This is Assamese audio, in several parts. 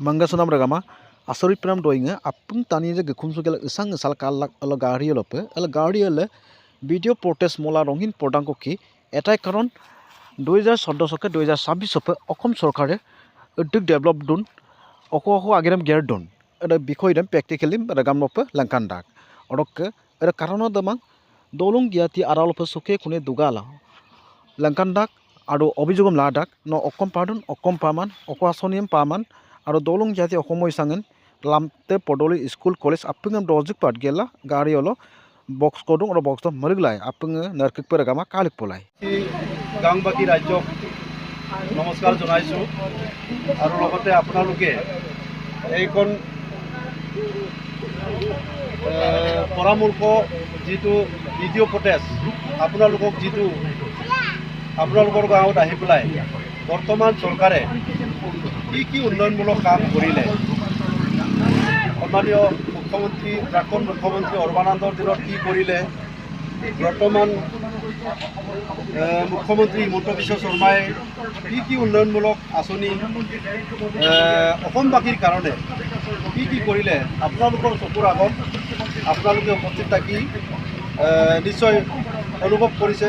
Manggasunam ragama asori pram doinga apung tani je gekum sugel isang sal kalak ala gari lope ala gari ale video protest mola rongin podang ki এটাই কারণ 2014 থেকে 2026 পে অসম সরকারে উদ্যোগ ডেভেলপ দুন অকো আগেরাম গের দুন এটা বিষয় দেম প্র্যাকটিক্যালি রাগাম লপে লঙ্কান ডাক অরকে এটা কারণ দমাং দলং গিয়াতি আরালপে সুখে খুনে দুগালা লঙ্কান ডাক আৰু অভিযোগম লা ডাক ন অকম পাদন অকম পামান অক আসনিম পামান আৰু দলং গিয়াতি অসময় সাঙেন লামতে পদলি স্কুল কলেজ আপঙ্গম দজুক পাট গেলা গাড়ি হলো box kodung oro box to meriglai apung narkik peragama kalik polai গাংবাকী ৰাজ্যক নমস্কাৰ জনাইছোঁ আৰু লগতে আপোনালোকে এইখন পৰামৰ্শ যিটো ভিডিঅ' ফুটেজ আপোনালোকক যিটো আপোনালোকৰ গাঁৱত আহি পেলাই বৰ্তমান চৰকাৰে কি উন্নয়নমূলক কাম কৰিলে সন্মানীয় মুখ্যমন্ত্ৰী প্ৰাক্তন মুখ্যমন্ত্ৰী সৰ্বানন্দৰ দিনত কি কৰিলে বৰ্তমান মুখ্যমন্ত্ৰী হিমন্ত বিশ্ব শৰ্মাই কি উন্নয়নমূলক আঁচনি অসমবাসীৰ কাৰণে কি কৰিলে আপোনালোকৰ চকুৰ আগত আপোনালোকে উপস্থিত থাকি নিশ্চয় অনুভৱ কৰিছে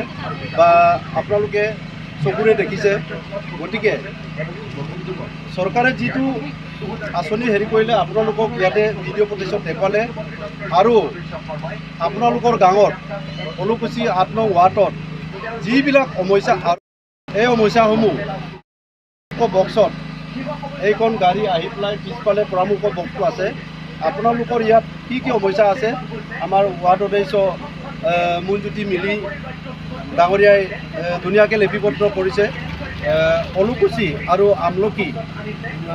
বা আপোনালোকে চকুৰে দেখিছে গতিকে চৰকাৰে যিটো আঁচনি হেৰি কৰিলে আপোনালোকক ইয়াতে ভিডিঅ' প্ৰতিষ্ঠান দেখুৱালে আৰু আপোনালোকৰ গাঁৱত অনুসূচী ৮ নং ৱাৰ্ডত যিবিলাক সমস্যা এই সমস্যাসমূহ বক্সত এইখন গাড়ী আহি পেলাই পিছফালে পৰামৰ্শ বক্সটো আছে আপোনালোকৰ ইয়াত কি সমস্যা আছে আমাৰ ৱাৰ্ড সদস্য মূলজ্যোতি মিলি ডাঙৰীয়াই ধুনীয়াকৈ লিপিবদ্ধ কৰিছে অনুসূচী আৰু আমলখি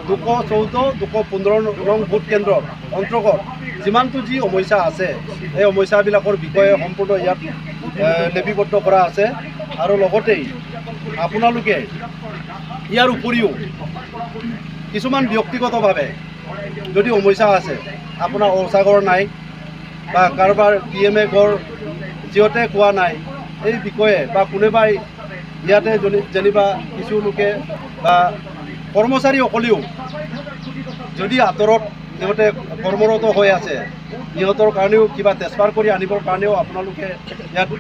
214 215 নং ভোট কেন্দ্ৰৰ অন্তৰ্গত যিমানটো যি সমস্যা আছে এই সমস্যাবিলাকৰ বিষয়ে সম্পূৰ্ণ ইয়াত লিপিবদ্ধ কৰা আছে আৰু লগতেই আপোনালোকে ইয়াৰ উপৰিও কিছুমান ব্যক্তিগতভাৱে যদি সমস্যা আছে আপোনাৰ শৌচাগাৰ নাই বা কাৰোবাৰ PMA ঘৰ যিহতে কোৱা নাই এই বিষয়ে বা কোনোবাই ইয়াতে যেনিবা কিছু লোকে বা কৰ্মচাৰীসকলেও যদি আঁতৰত সিহঁতে কৰ্মৰত হৈ আছে সিহঁতৰ কাৰণেও কিবা ট্ৰেন্সফাৰ কৰি আনিবৰ কাৰণেও আপোনালোকে ইয়াত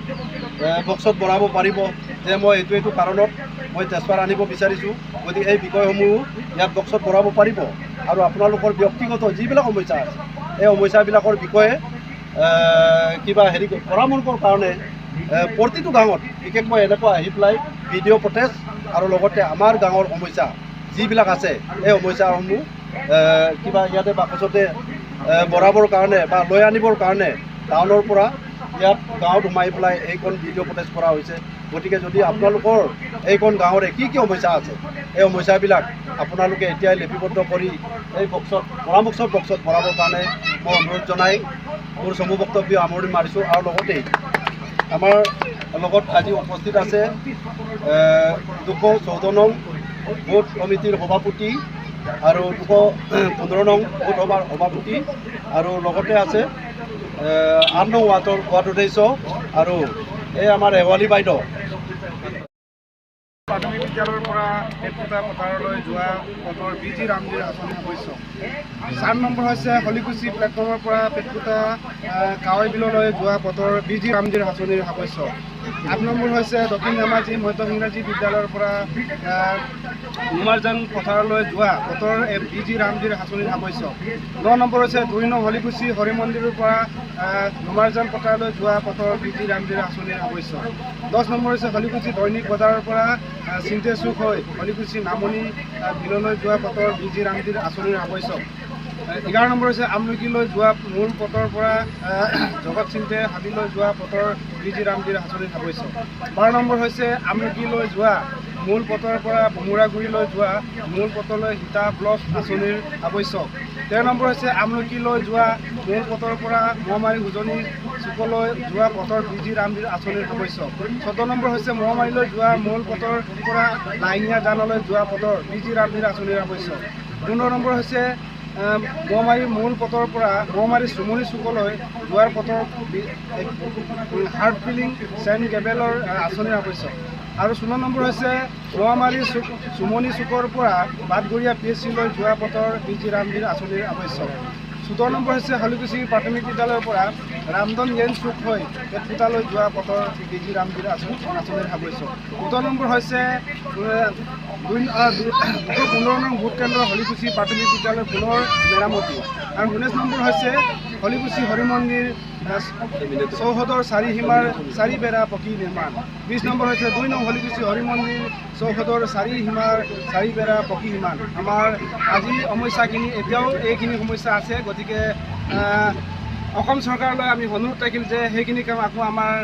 বক্সত বনাব পাৰিব যে মই এইটো কাৰণত মই ট্ৰেন্সফাৰ আনিব বিচাৰিছোঁ গতিকে এই বিষয়সমূহ ইয়াত বক্সত বনাব পাৰিব আৰু আপোনালোকৰ ব্যক্তিগত যিবিলাক সমস্যা আছে এই সমস্যাবিলাকৰ বিষয়ে কিবা হেৰি পৰামৰ্শৰ কাৰণে প্ৰতিটো গাঁৱত বিশেষকৈ এনেকুৱা আহি পেলাই ভিডিঅ' ফুটেজ আৰু লগতে আমাৰ গাঁৱৰ সমস্যা যিবিলাক আছে এই সমস্যাসমূহ কিবা ইয়াতে বাকচতে বঢ়াবৰ কাৰণে বা লৈ আনিবৰ কাৰণে টাউনৰ পৰা ইয়াত গাঁৱত সোমাই পেলাই এইখন ভিডিঅ' ফুটেজ কৰা হৈছে গতিকে যদি আপোনালোকৰ এইখন গাঁৱৰে কি সমস্যা আছে এই সমস্যাবিলাক আপোনালোকে এতিয়াই লিপিবদ্ধ কৰি এই বক্সত পৰামৰ্শ বক্সত ভৰাবৰ কাৰণে মই অনুৰোধ জনাই মোৰ চমু বক্তব্য সামৰণি মাৰিছোঁ আৰু লগতেই আমাৰ লগত আজি উপস্থিত আছে 214 নং ভোট কমিটিৰ সভাপতি আৰু 215 নং ভোট সভাৰ সভাপতি আৰু লগতে আছে 8 নং ৱাৰ্ডৰ সদস্য আৰু এই আমাৰ শেৱালী বাইদেউ প্ৰাথমিক বিদ্যালয়ৰ পৰা পেটকুটা পথাৰলৈ যোৱা পথৰ BG ৰামজীৰ আঁচনি সদস্য 4 নম্বৰ হৈছে হলিকুচি প্লেটফৰ্মৰ পৰা পেটকুটা কাৱৈ বিললৈ যোৱা পথৰ BG ৰামজীৰ আঁচনিৰ সদস্য 8 নম্বৰ হৈছে দক্ষিণ ধেমাজি মধ্য ইংৰাজী বিদ্যালয়ৰ পৰা নুমাৰজান পথাৰলৈ যোৱা পথৰ BG ৰামজীৰ আঁচনিৰ সদস্য 9 নম্বৰ হৈছে 2 নং হলিকুচি হৰি মন্দিৰৰ পৰা নুমাৰজান পথাৰলৈ যোৱা পথৰ BG ৰামজীৰ আঁচনিৰ সদস্য 10 নম্বৰ হৈছে হলিকুচি দৈনিক বজাৰৰ পৰা চিন্তেচুক হৈ হলিকুচি নামনি বিললৈ যোৱা পথৰ BG ৰামজীৰ আঁচনিৰ সদস্য 11 নম্বৰ হৈছে আমলখিলৈ যোৱা মূল পথৰ পৰা জগত চিন্তে হাবিলৈ যোৱা পথৰ BG ৰামজীৰ আঁচনিৰ সদস্য 12 নম্বৰ হৈছে আমলখিলৈ যোৱা মূল পথৰ পৰা বমুৰাগুৰিলৈ যোৱা মূল পথলৈ সীতা ব্লক আঁচনিৰ আৱশ্যক 13 নম্বৰ হৈছে আমলখিলৈ যোৱা মূল পথৰ পৰা মহামাৰী উজনি চুকলৈ যোৱা পথৰ BG ৰামজীৰ আঁচনিৰ আৱশ্যক 14 নম্বৰ হৈছে মহামাৰীলৈ যোৱা মূল পথৰ পৰা লাইঙীয়া জানলৈ যোৱা পথৰ BG ৰামজীৰ আঁচনিৰ আৱশ্যক 15 নম্বৰ হৈছে মহামাৰী মূল পথৰ পৰা মহামাৰী চুমনি চুকলৈ যোৱাৰ পথৰ হাৰ্ট ফিলিং চেণ্ট গেবেলৰ আঁচনিৰ আৱশ্যক আৰু 16 নম্বৰ হৈছে ৰঙামাৰী চুমনি চুকৰ পৰা বাটগৰীয়া PHC-লৈ যোৱা পথৰ BG ৰামজীৰ আঁচনিৰ আৱশ্যক। 14 নম্বৰ হৈছে হলিকুছি প্ৰাথমিক বিদ্যালয়ৰ পৰা ৰামধন জেন চুক হৈ পেটকুটালৈ যোৱা পথৰ BG ৰামজীৰ আঁচনিৰ আৱশ্যক। 15 নম্বৰ হৈছে 215 নং ভোট কেন্দ্ৰ হলিকুছি প্ৰাথমিক বিদ্যালয় পুনৰ মেৰামতি। আৰু 19 নম্বৰ হৈছে হলিকুছি হৰি মন্দিৰ চৌহদৰ চাৰিসীমাৰ চাৰিবেৰা পকী নিৰ্মাণ। 20 নম্বৰ হৈছে 2 নং হলিকুছি হৰি মন্দিৰ চৌহদৰ চাৰিসীমাৰ চাৰিবেৰা পকী নিৰ্মাণ। আমাৰ আজি সমস্যাখিনি এতিয়াও এইখিনি সমস্যা আছে, গতিকে অসম চৰকাৰলৈ আমি অনুৰোধ থাকিল যে সেইখিনি কাম আকৌ আমাৰ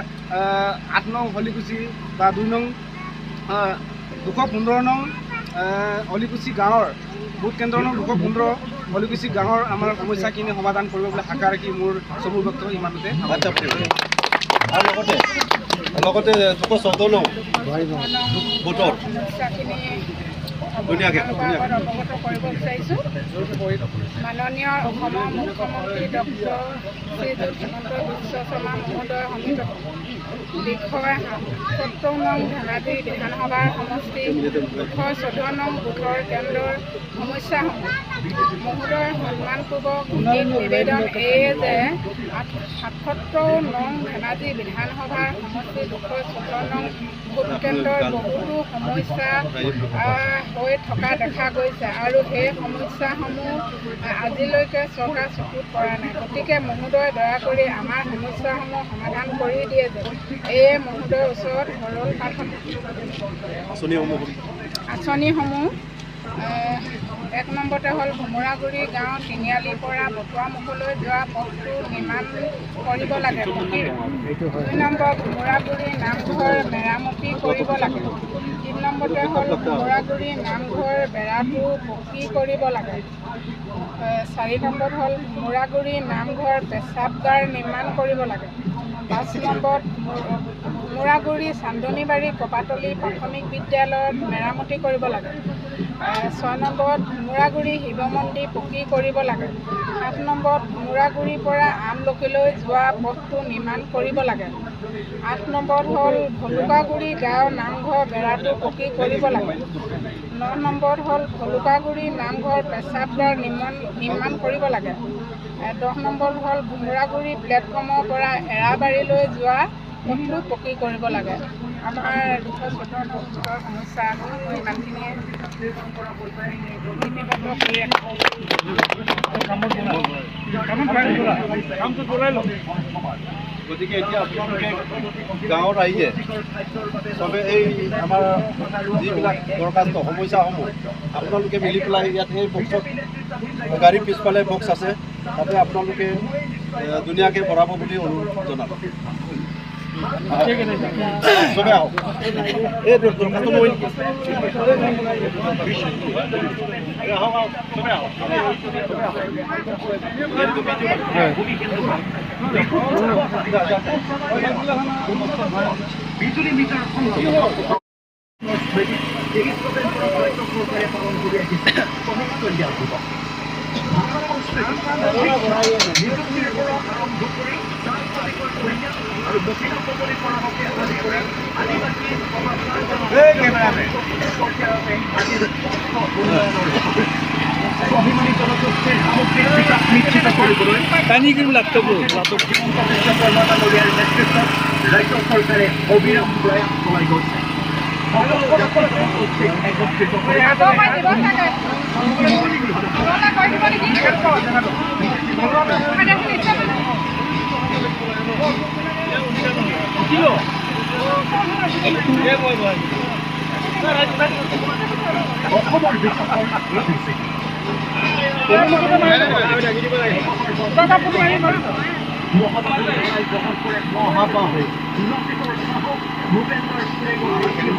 8 নং হলিকুছি বা 2 নং 215 নং হলিকুছি গাঁৱৰ ভোট কেন্দ্ৰ নং 215 হলিকুছি গাঁৱৰ আমাৰ সমস্যাখিনি সমাধান কৰিব বুলি আশা ৰাখি মোৰ চমু বক্তব্য ইমানতে। আৰু লগতে 214 নং ভোটৰ ধুনীয়াকৈ অৱগত কৰিব বিচাৰিছোঁ। মাননীয় অসমৰ মুখ্যমন্ত্ৰী ডক্টৰ শ্ৰীযুত হিমন্ত বিশ্ব শৰ্মা মহোদয়ৰ সন্মিলনত বিষয় 70 নং ধেমাজি বিধানসভাৰ সমষ্টি 214 নং ভোটৰ কেন্দ্ৰৰ সমস্যাসমূহ মহোদয়ৰ সন্মানপূৰ্বক নিবেদন এয়ে যে 77 নং ধেমাজি বিধানসভাৰ সমষ্টি 214 নং ভোট কেন্দ্ৰৰ বহুতো সমস্যা হৈ থকা দেখা গৈছে আৰু সেই সমস্যাসমূহ আজিলৈকে চৰকাৰ চকুত পৰা নাই। গতিকে মহোদয় দয়া কৰি আমাৰ সমস্যাসমূহ সমাধান কৰি দিয়ে যে এয়ে মহোদয়ৰ ওচৰত সৰল প্ৰাৰ্থনা। আঁচনিসমূহ 1 নম্বৰতে হ'ল ভোমোৰাগুৰি গাঁও তিনিআলিৰ পৰা বটুৱামুখলৈ যোৱা পথটো নিৰ্মাণ কৰিব লাগে। 2 নম্বৰ ভোমোৰাগুৰি নামঘৰ মেৰামতি কৰিব লাগে। 3 নম্বৰতে হ'ল ভোমোৰাগুৰি নামঘৰ বেৰাটো পকী কৰিব লাগে। 4 নম্বৰত হ'ল ভোমোৰাগুৰি নামঘৰ পেচাবগাৰ নিৰ্মাণ কৰিব লাগে। 5 নম্বৰত ভোমোৰাগুৰি চান্দনীবাৰী কপাতলি প্ৰাথমিক বিদ্যালয়ত মেৰামতি কৰিব লাগে। 6 নম্বৰত ভোমোৰাগুৰি শিৱ মন্দিৰ পকী কৰিব লাগে। 7 নম্বৰত ভোমোৰাগুৰিৰ পৰা আমলখিলৈ যোৱা পথটো নিৰ্মাণ কৰিব লাগে। 8 নম্বৰত হ'ল ভলুকাগুৰি গাঁও নামঘৰ বেৰাটো পকী কৰিব লাগে। 9 নম্বৰত হ'ল ভলুকাগুৰি নামঘৰ পেচাবগাৰ নিৰ্মাণ কৰিব লাগে। 10 নম্বৰত হ'ল ভোমোৰাগুৰি প্লেটফৰ্মৰ পৰা এৰাবাৰীলৈ যোৱা পথটো পকী কৰিব লাগে। আমাৰ 214 ভোটৰ সমস্যা ইমানখিনিয়ে লিপিবদ্ধ কৰি গতিকে এতিয়া আপোনালোকে গাঁৱত আহিছে চবে এই আমাৰ যিবিলাক দৰখাস্ত সমস্যাসমূহ আপোনালোকে মিলি পেলাই ইয়াত সেই বক্সত গাড়ীৰ পিছফালে বক্স আছে, তাতে আপোনালোকে ধুনীয়াকৈ ভৰাব বুলি অনুৰোধ জনালোঁ। চবে আহক এই দৰখাস্ত মই বিজুলী মিটাৰ অভিমানী জনগোষ্ঠীৰ সামগ্ৰিক বিকাশ নিশ্চিত কৰিবলৈ নেতৃত্বত ৰাজ্য চৰকাৰে অবিৰাম প্ৰয়াস চলাই গৈছে। একত্ৰিত কৰি অসমৰ বিকাশৰ মহাবাহু ভূপেন্দ্ৰ সংস্কৃতিৰ